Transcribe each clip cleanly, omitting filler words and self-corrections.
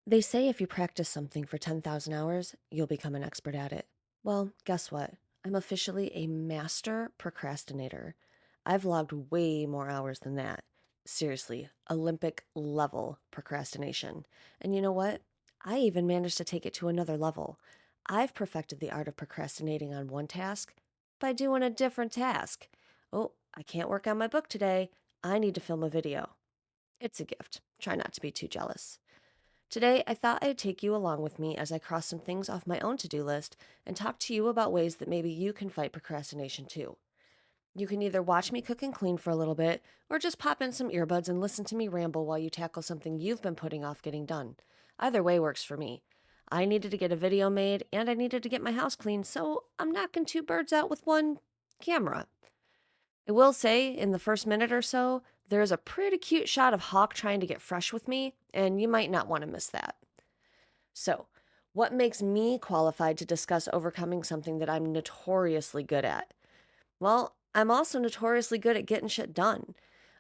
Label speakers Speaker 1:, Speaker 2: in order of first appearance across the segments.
Speaker 1: They say if you practice something for 10,000 hours, you'll become an expert at it. Well, guess what? I'm officially a master procrastinator. I've logged way more hours than that. Seriously, Olympic level procrastination. And you know what? I even managed to take it to another level. I've perfected the art of procrastinating on one task by doing a different task. Oh, I can't work on my book today. I need to film a video. It's a gift. Try not to be too jealous. Today, I thought I'd take you along with me as I cross some things off my own to do list and talk to you about ways that maybe you can fight procrastination too. You can either watch me cook and clean for a little bit, or just pop in some earbuds and listen to me ramble while you tackle something you've been putting off getting done. Either way works for me. I needed to get a video made and I needed to get my house clean, so I'm knocking two birds out with one camera. I will say, in the first minute or so, there's a pretty cute shot of Hawk trying to get fresh with me, and you might not want to miss that. So, what makes me qualified to discuss overcoming something that I'm notoriously good at? Well, I'm also notoriously good at getting shit done.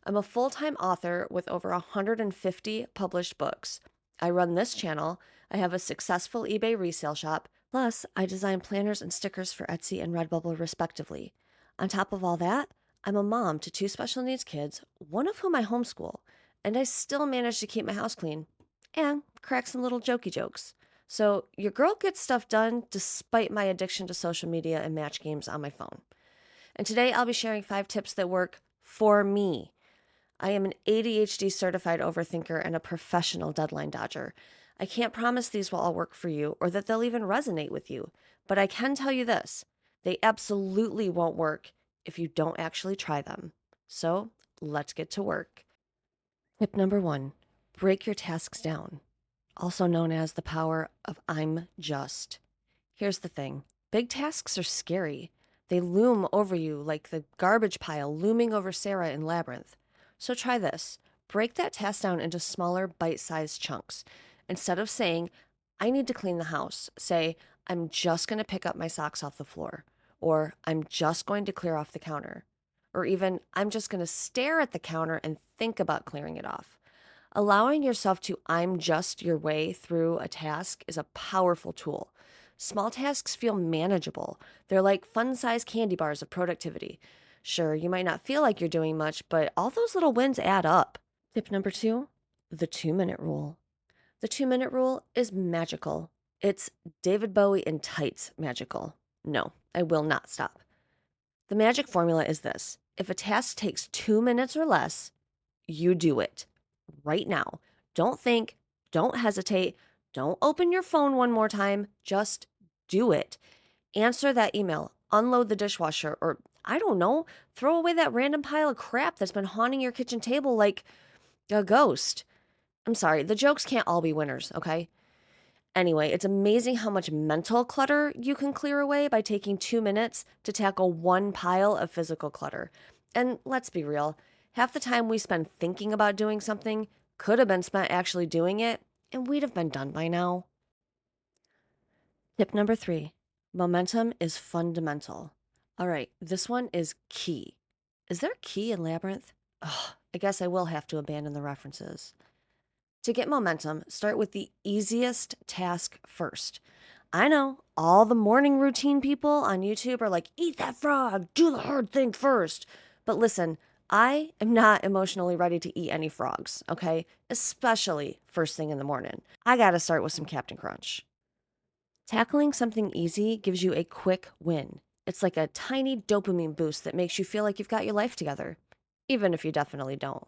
Speaker 1: I'm a full time author with over 150 published books. I run this channel, I have a successful eBay resale shop, plus, I design planners and stickers for Etsy and Redbubble, respectively. On top of all that, I'm a mom to two special needs kids, one of whom I homeschool, and I still manage to keep my house clean and crack some little jokey jokes. So, your girl gets stuff done despite my addiction to social media and match games on my phone. And today I'll be sharing 5 tips that work for me. I am an ADHD certified overthinker and a professional deadline dodger. I can't promise these will all work for you or that they'll even resonate with you, but I can tell you this: they absolutely won't work if you don't actually try them. So let's get to work. Tip number 1: break your tasks down, also known as the power of I'm just. Here's the thing: big tasks are scary. They loom over you like the garbage pile looming over Sarah in Labyrinth. So try this: break that task down into smaller, bite sized chunks. Instead of saying, I need to clean the house, say, I'm just going to pick up my socks off the floor, or I'm just going to clear off the counter, or even, I'm just going to stare at the counter and think about clearing it off. Allowing yourself to I'm just your way through a task is a powerful tool. Small tasks feel manageable. They're like fun sized candy bars of productivity. Sure, you might not feel like you're doing much, but all those little wins add up. Tip number 2: the 2-minute rule. The 2-minute rule is magical. It's David Bowie in tights magical. No, I will not stop. The magic formula is this: if a task takes 2 minutes or less, you do it right now. Don't think, don't hesitate, don't open your phone one more time. Just do it. Answer that email, unload the dishwasher, or I don't know, throw away that random pile of crap that's been haunting your kitchen table like a ghost. I'm sorry, the jokes can't all be winners, okay? Anyway, it's amazing how much mental clutter you can clear away by taking 2 minutes to tackle one pile of physical clutter. And let's be real, half the time we spend thinking about doing something could have been spent actually doing it, and we'd have been done by now. Tip number 3: momentum is fundamental. All right, this one is key. Is there a key in Labyrinth? Ugh, I guess I will have to abandon the references. To get momentum, start with the easiest task first. I know all the morning routine people on YouTube are like, eat that frog, do the hard thing first. But listen, I am not emotionally ready to eat any frogs, okay? Especially first thing in the morning. I gotta start with some Captain Crunch. Tackling something easy gives you a quick win. It's like a tiny dopamine boost that makes you feel like you've got your life together, even if you definitely don't.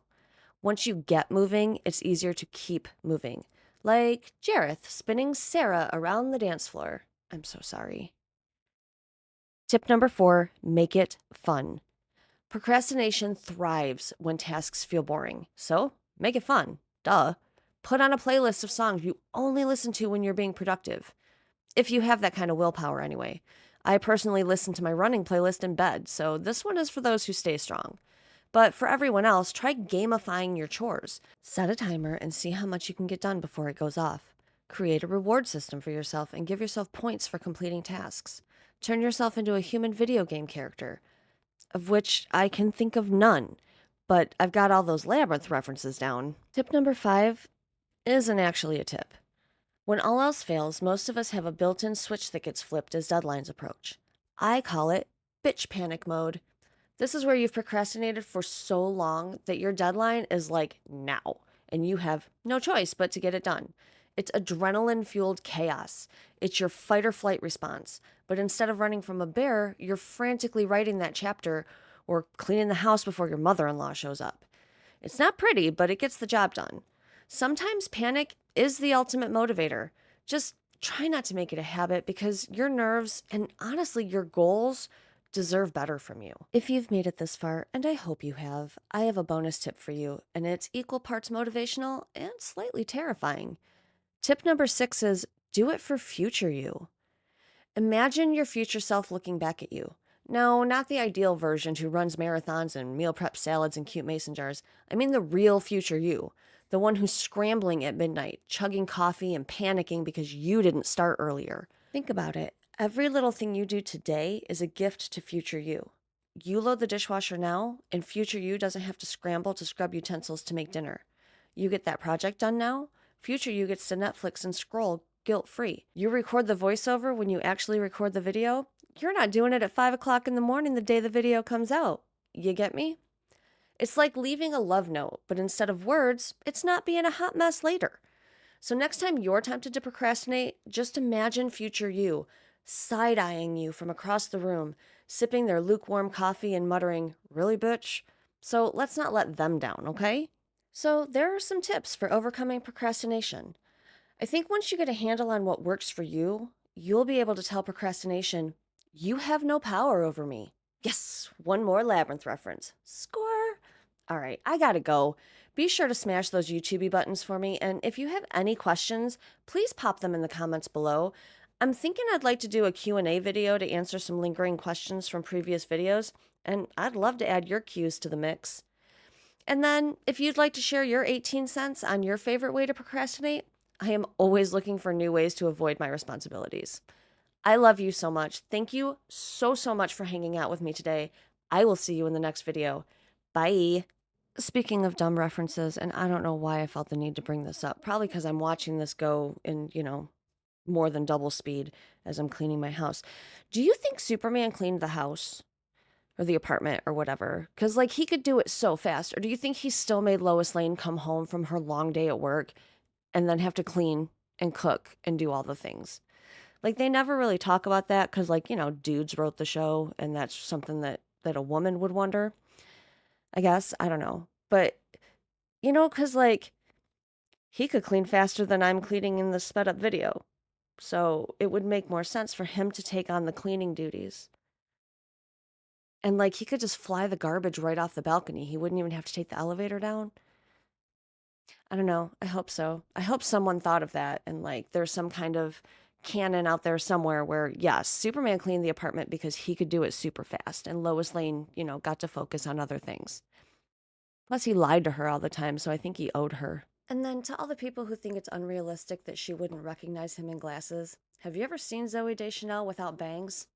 Speaker 1: Once you get moving, it's easier to keep moving. Like Jareth spinning Sarah around the dance floor. I'm so sorry. Tip number 4: make it fun. Procrastination thrives when tasks feel boring. So make it fun. Duh. Put on a playlist of songs you only listen to when you're being productive. If you have that kind of willpower, anyway. I personally listen to my running playlist in bed, so this one is for those who stay strong. But for everyone else, try gamifying your chores. Set a timer and see how much you can get done before it goes off. Create a reward system for yourself and give yourself points for completing tasks. Turn yourself into a human video game character, of which I can think of none, but I've got all those Labyrinth references down. Tip number 5 isn't actually a tip. When all else fails, most of us have a built in switch that gets flipped as deadlines approach. I call it bitch panic mode. This is where you've procrastinated for so long that your deadline is like now, and you have no choice but to get it done. It's adrenaline fueled chaos. It's your fight or flight response. But instead of running from a bear, you're frantically writing that chapter or cleaning the house before your mother in law shows up. It's not pretty, but it gets the job done. Sometimes panic is the ultimate motivator. Just try not to make it a habit because your nerves and honestly your goals deserve better from you. If you've made it this far, and I hope you have, I have a bonus tip for you, and it's equal parts motivational and slightly terrifying. Tip number 6 is do it for future you. Imagine your future self looking back at you. No, not the ideal version who runs marathons and meal prep salads and cute mason jars. I mean the real future you. The one who's scrambling at midnight, chugging coffee and panicking because you didn't start earlier. Think about it. Every little thing you do today is a gift to future you. You load the dishwasher now, and future you doesn't have to scramble to scrub utensils to make dinner. You get that project done now, future you gets to Netflix and scroll guilt free. You record the voiceover when you actually record the video. You're not doing it at 5 o'clock in the morning the day the video comes out. You get me? It's like leaving a love note, but instead of words, it's not being a hot mess later. So next time you're tempted to procrastinate, just imagine future you side eyeing you from across the room, sipping their lukewarm coffee and muttering, "Really, bitch?" So let's not let them down, okay? So there are some tips for overcoming procrastination. I think once you get a handle on what works for you, you'll be able to tell procrastination, you have no power over me. Yes, one more labyrinth reference. Score! All right, I gotta go. Be sure to smash those YouTube buttons for me, and if you have any questions, please pop them in the comments below. I'm thinking I'd like to do a Q&A video to answer some lingering questions from previous videos, and I'd love to add your cues to the mix. And then, if you'd like to share your 18 cents on your favorite way to procrastinate, I am always looking for new ways to avoid my responsibilities. I love you so much. Thank you so much for hanging out with me today. I will see you in the next video. Bye. Speaking of dumb references, and I don't know why I felt the need to bring this up, probably because I'm watching this go in, more than double speed as I'm cleaning my house. Do you think Superman cleaned the house? Or the apartment or whatever. Because, like, he could do it so fast. Or do you think he still made Lois Lane come home from her long day at work and then have to clean and cook and do all the things? Like, they never really talk about that because, like, dudes wrote the show and that's something that a woman would wonder. I guess. I don't know. But, because, like, he could clean faster than I'm cleaning in the sped up video. So it would make more sense for him to take on the cleaning duties. And, like, he could just fly the garbage right off the balcony. He wouldn't even have to take the elevator down. I don't know. I hope so. I hope someone thought of that and, like, there's some kind of canon out there somewhere where, yes, Superman cleaned the apartment because he could do it super fast, and Lois Lane, got to focus on other things. Plus, he lied to her all the time, so I think he owed her. And then to all the people who think it's unrealistic that she wouldn't recognize him in glasses, have you ever seen Zooey Deschanel without bangs?